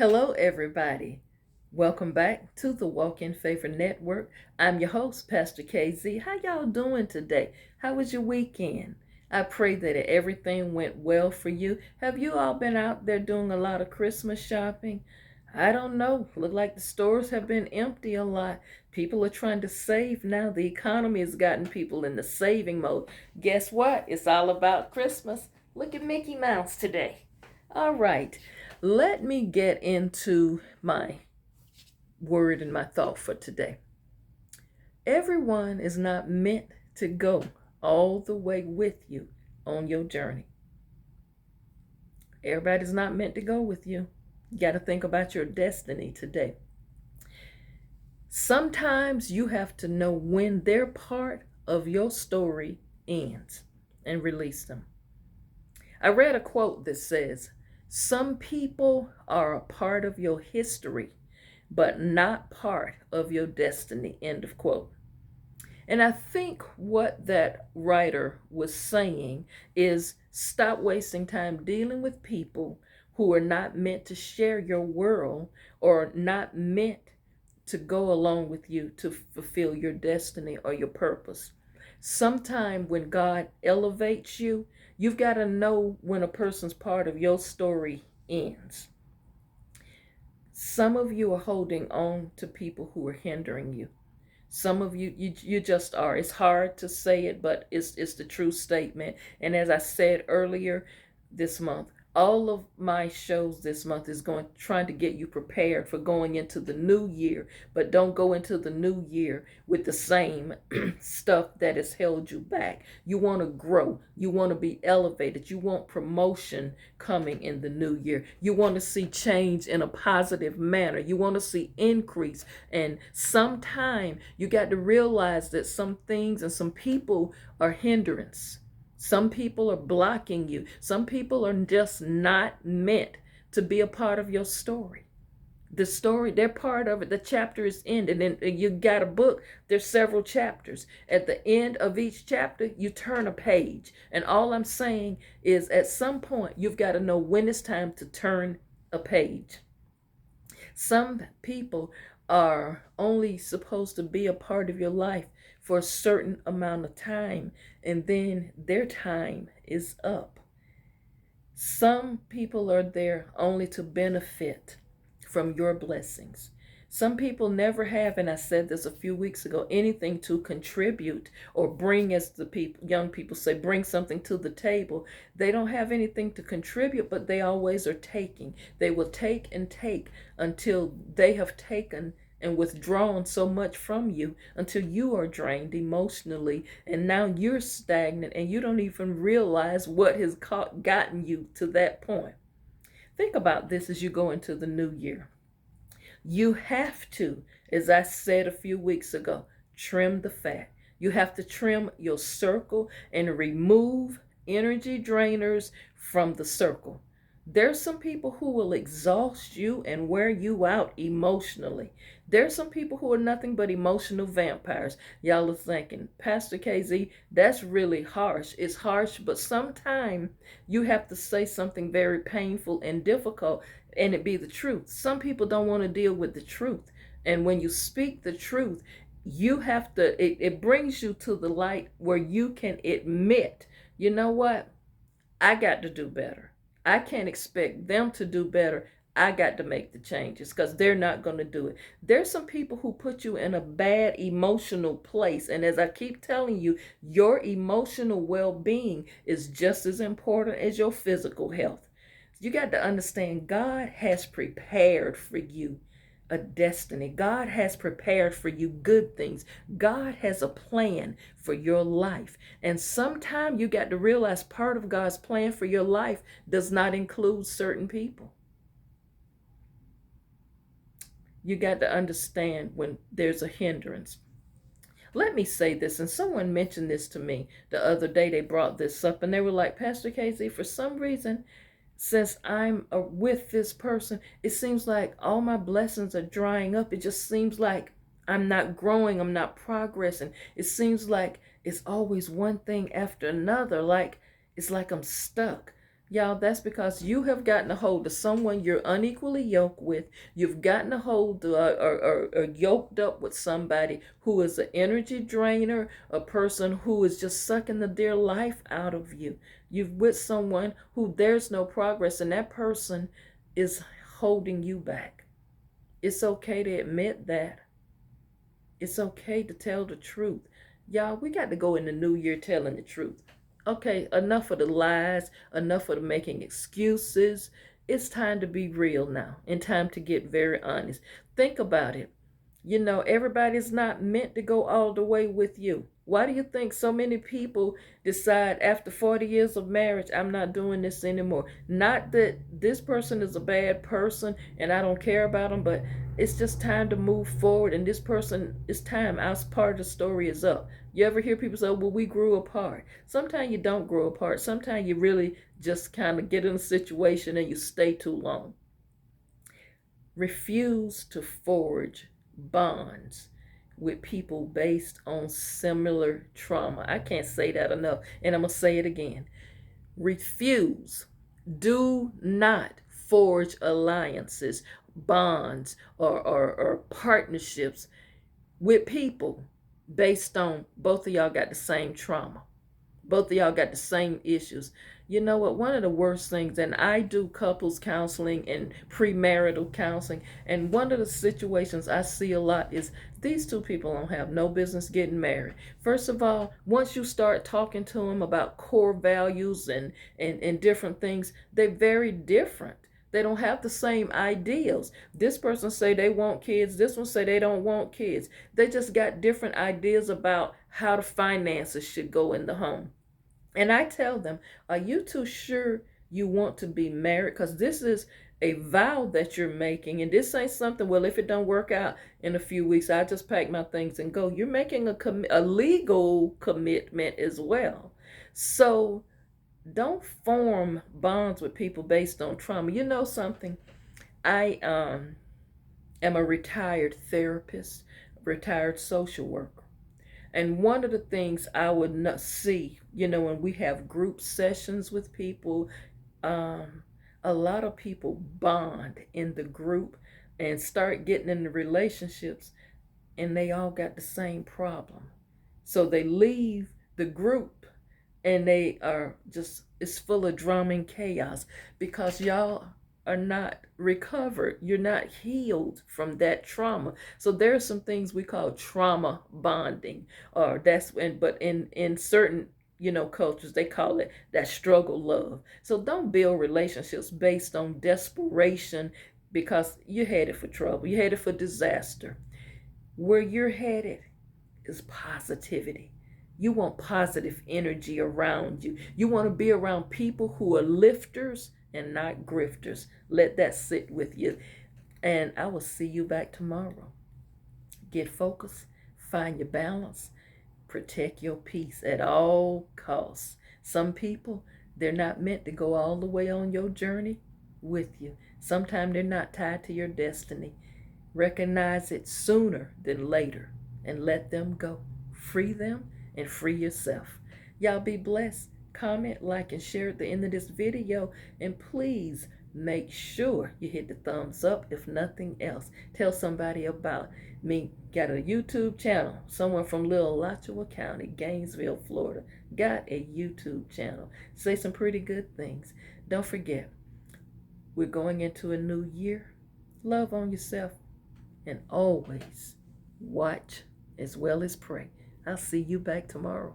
Hello, everybody. Welcome back to the Walk in Favor Network. I'm your host, Pastor KZ. How y'all doing today? How was your weekend? I pray that everything went well for you. Have you all been out there doing a lot of Christmas shopping? I don't know. Look like the stores have been empty a lot. People are trying to save now. The economy has gotten people in the saving mode. Guess what? It's all about Christmas. Look at Mickey Mouse today. All right. Let me get into my word and my thought for today. Everyone is not meant to go all the way with you on your journey. Everybody's not meant to go with you. You got to think about your destiny today. Sometimes you have to know when their part of your story ends and release them. I read a quote that says, "Some people are a part of your history, but not part of your destiny." End of quote. And I think what that writer was saying is stop wasting time dealing with people who are not meant to share your world or not meant to go along with you to fulfill your destiny or your purpose. Sometime when God elevates you, you've got to know when a person's part of your story ends. Some of you are holding on to people who are hindering you. Some of you just are. It's hard to say it, but it's the true statement. And as I said earlier this month, all of my shows this month is trying to get you prepared for going into the new year, but don't go into the new year with the same stuff that has held you back. You want to grow. You want to be elevated. You want promotion coming in the new year. You want to see change in a positive manner. You want to see increase. And sometime you got to realize that some things and some people are hindrance. Some people are blocking you. Some people are just not meant to be a part of your story. The story, they're part of it. The chapter is ended. And you got a book, there's several chapters. At the end of each chapter, you turn a page. And all I'm saying is at some point, you've got to know when it's time to turn a page. Some people are only supposed to be a part of your life for a certain amount of time, and then their time is up. Some people are there only to benefit from your blessings. Some people never have, and I said this a few weeks ago, anything to contribute or bring, as the young people say, bring something to the table. They don't have anything to contribute, but they always are taking. They will take and take until they have taken and withdrawn so much from you until you are drained emotionally, and now you're stagnant and you don't even realize what has gotten you to that point. Think about this as you go into the new year. You have to, as I said a few weeks ago, trim the fat. You have to trim your circle and remove energy drainers from the circle. There's some people who will exhaust you and wear you out emotionally. There's some people who are nothing but emotional vampires. Y'all are thinking, Pastor KZ, that's really harsh. It's harsh, but sometimes you have to say something very painful and difficult and it be the truth. Some people don't want to deal with the truth. And when you speak the truth, you have to, it brings you to the light where you can admit, you know what? I got to do better. I can't expect them to do better. I got to make the changes because they're not going to do it. There's some people who put you in a bad emotional place. And as I keep telling you, your emotional well-being is just as important as your physical health. You got to understand God has prepared for you a destiny. God has prepared for you good things. God has a plan for your life. And sometimes you got to realize part of God's plan for your life does not include certain people. You got to understand when there's a hindrance. Let me say this, and someone mentioned this to me the other day. They brought this up and they were like, Pastor KZ, for some reason, since I'm with this person, it seems like all my blessings are drying up. It just seems like I'm not growing, I'm not progressing. It seems like it's always one thing after another. Like it's like I'm stuck. Y'all, that's because you have gotten a hold of someone you're unequally yoked with. You've gotten a hold or yoked up with somebody who is an energy drainer, a person who is just sucking the dear life out of you. You've with someone who there's no progress, and that person is holding you back. It's okay to admit that. It's okay to tell the truth. Y'all, we got to go in the new year telling the truth. Okay, enough of the lies, enough of the making excuses. It's time to be real now and time to get very honest. Think about it. You know, everybody's not meant to go all the way with you. Why do you think so many people decide after 40 years of marriage, I'm not doing this anymore? Not that this person is a bad person and I don't care about them, but it's just time to move forward. And this person, it's time. Our part of the story is up. You ever hear people say, well, we grew apart? Sometimes you don't grow apart. Sometimes you really just kind of get in a situation and you stay too long. Refuse to forge bonds with people based on similar trauma. I can't say that enough, and I'm going to say it again. Refuse. Do not forge alliances, bonds, or partnerships with people based on both of y'all got the same trauma. Both of y'all got the same issues. You know what? One of the worst things, and I do couples counseling and premarital counseling, and one of the situations I see a lot is these two people don't have no business getting married. First of all, once you start talking to them about core values and different things, they're very different. They don't have the same ideals. This person say they want kids. This one say they don't want kids. They just got different ideas about how the finances should go in the home. And I tell them, are you too sure you want to be married? Because this is a vow that you're making. And this ain't something, well, if it don't work out in a few weeks, I just pack my things and go. You're making a legal commitment as well. So don't form bonds with people based on trauma. You know something? I am a retired therapist, retired social worker. And one of the things I would not see, you know, when we have group sessions with people, um, a lot of people bond in the group and start getting into relationships, and they all got the same problem. So they leave the group and they are just, it's full of drama and chaos because y'all are not recovered. You're not healed from that trauma. So there are some things we call trauma bonding, or but in certain, you know, cultures, they call it that struggle love. So don't build relationships based on desperation because you're headed for trouble. You're headed for disaster. Where you're headed is positivity. You want positive energy around you. You want to be around people who are lifters and not grifters. Let that sit with you. And I will see you back tomorrow. Get focused, find your balance, protect your peace at all costs. Some people, they're not meant to go all the way on your journey with you. Sometimes they're not tied to your destiny. Recognize it sooner than later and let them go. Free them and free yourself. Y'all be blessed. Comment, like, and share at the end of this video. And please make sure you hit the thumbs up if nothing else. Tell somebody about me. Got a YouTube channel. Someone from Little Alachua County, Gainesville, Florida, got a YouTube channel. Say some pretty good things. Don't forget, we're going into a new year. Love on yourself. And always watch as well as pray. I'll see you back tomorrow.